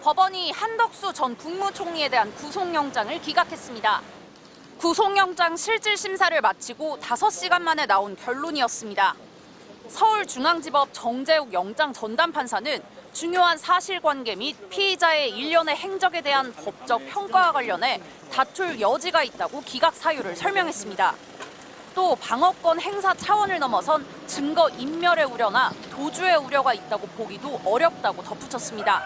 법원이 한덕수 전 국무총리에 대한 구속영장을 기각했습니다. 구속영장 실질심사를 마치고 5시간 만에 나온 결론이었습니다. 서울중앙지법 정재욱 영장 전담 판사는 중요한 사실관계 및 피의자의 일련의 행적에 대한 법적 평가와 관련해 다툴 여지가 있다고 기각 사유를 설명했습니다. 또 방어권 행사 차원을 넘어선 증거 인멸의 우려나 도주의 우려가 있다고 보기도 어렵다고 덧붙였습니다.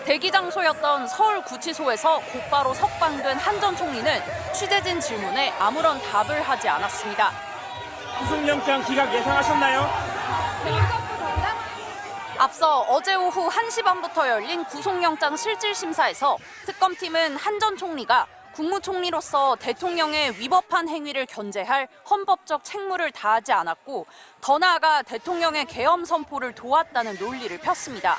대기 장소였던 서울구치소에서 곧바로 석방된 한 전 총리는 취재진 질문에 아무런 답을 하지 않았습니다. 구속영장 기각 예상하셨나요? 앞서 어제 오후 1시 반부터 열린 구속영장 실질심사에서 특검팀은 한 전 총리가 국무총리로서 대통령의 위법한 행위를 견제할 헌법적 책무를 다하지 않았고 더 나아가 대통령의 계엄 선포를 도왔다는 논리를 폈습니다.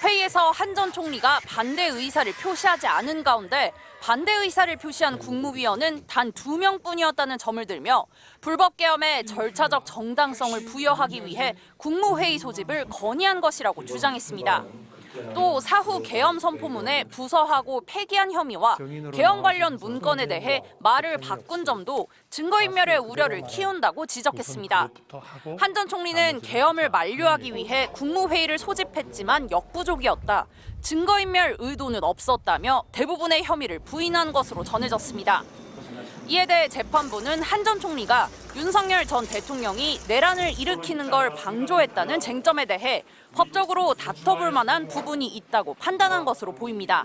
회의에서 한 전 총리가 반대 의사를 표시하지 않은 가운데 반대 의사를 표시한 국무위원은 단 2명뿐이었다는 점을 들며 불법 계엄에 절차적 정당성을 부여하기 위해 국무회의 소집을 건의한 것이라고 주장했습니다. 또 사후 계엄 선포문에 부서하고 폐기한 혐의와 계엄 관련 문건에 대해 말을 바꾼 점도 증거인멸의 우려를 키운다고 지적했습니다. 한 전 총리는 계엄을 만류하기 위해 국무회의를 소집했지만 역부족이었다. 증거인멸 의도는 없었다며 대부분의 혐의를 부인한 것으로 전해졌습니다. 이에 대해 재판부는 한 전 총리가 윤석열 전 대통령이 내란을 일으키는 걸 방조했다는 쟁점에 대해 법적으로 다퉈볼 만한 부분이 있다고 판단한 것으로 보입니다.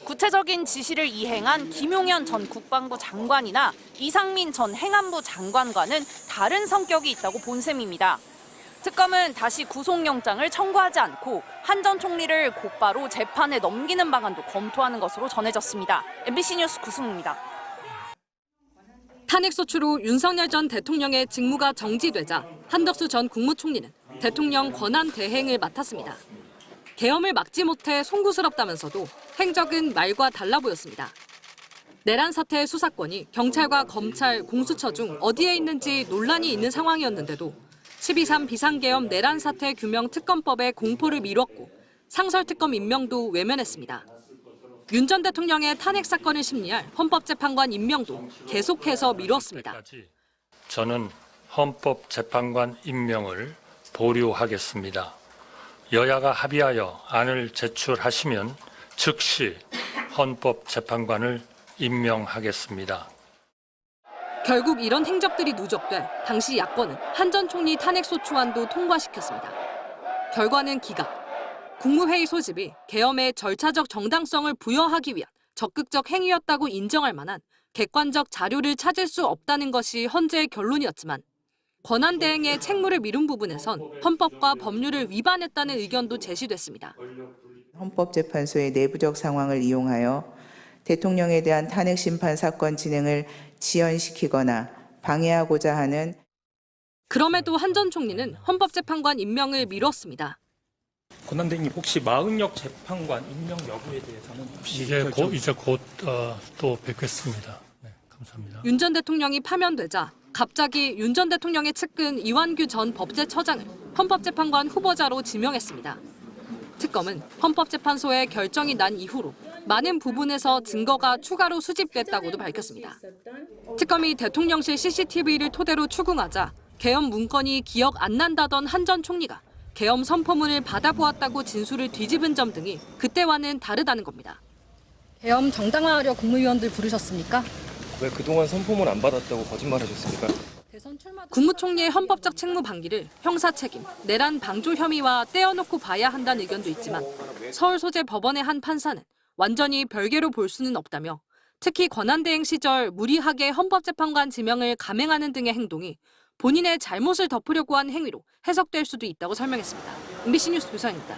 구체적인 지시를 이행한 김용현 전 국방부 장관이나 이상민 전 행안부 장관과는 다른 성격이 있다고 본 셈입니다. 특검은 다시 구속영장을 청구하지 않고 한 전 총리를 곧바로 재판에 넘기는 방안도 검토하는 것으로 전해졌습니다. MBC 뉴스 구승우입니다. 탄핵소추로 윤석열 전 대통령의 직무가 정지되자 한덕수 전 국무총리는 대통령 권한 대행을 맡았습니다. 계엄을 막지 못해 송구스럽다면서도 행적은 말과 달라 보였습니다. 내란 사태의 수사권이 경찰과 검찰, 공수처 중 어디에 있는지 논란이 있는 상황이었는데도 12.3 비상계엄 내란 사태 규명 특검법에 공포를 미뤘고 상설특검 임명도 외면했습니다. 윤 전 대통령의 탄핵 사건을 심리할 헌법재판관 임명도 계속해서 미뤘습니다. 저는 헌법재판관 임명을 보류하겠습니다. 여야가 합의하여 안을 제출하시면 즉시 헌법재판관을 임명하겠습니다. 결국 이런 행적들이 누적돼 당시 야권은 한 전 총리 탄핵소추안도 통과시켰습니다. 결과는 기각. 국무회의 소집이 계엄의 절차적 정당성을 부여하기 위한 적극적 행위였다고 인정할 만한 객관적 자료를 찾을 수 없다는 것이 헌재의 결론이었지만 권한대행의 책무를 미룬 부분에선 헌법과 법률을 위반했다는 의견도 제시됐습니다. 헌법재판소의 내부적 상황을 이용하여 대통령에 대한 탄핵심판 사건 진행을 지연시키거나 방해하고자 하는. 그럼에도 한 전 총리는 헌법재판관 임명을 미뤘습니다. 권한대행님 혹시 마흥역 재판관 임명 여부에 대해서는 혹시 이제 곧 또 뵙겠습니다. 네, 감사합니다. 윤 전 대통령이 파면되자 갑자기 윤 전 대통령의 측근 이완규 전 법제처장을 헌법재판관 후보자로 지명했습니다. 특검은 헌법재판소의 결정이 난 이후로 많은 부분에서 증거가 추가로 수집됐다고도 밝혔습니다. 특검이 대통령실 CCTV를 토대로 추궁하자 계엄 문건이 기억 안 난다던 한 전 총리가 계엄 선포문을 받아보았다고 진술을 뒤집은 점 등이 그때와는 다르다는 겁니다. 계엄 정당화하려 국무위원들 부르셨습니까? 왜 그동안 선포문 안 받았다고 거짓말하셨습니까? 국무총리의 헌법적 책무 방기를 형사 책임, 내란 방조 혐의와 떼어놓고 봐야 한다는 의견도 있지만 서울 소재 법원의 한 판사는 완전히 별개로 볼 수는 없다며 특히 권한대행 시절 무리하게 헌법재판관 지명을 감행하는 등의 행동이 본인의 잘못을 덮으려고 한 행위로 해석될 수도 있다고 설명했습니다. MBC 뉴스 유서입니다.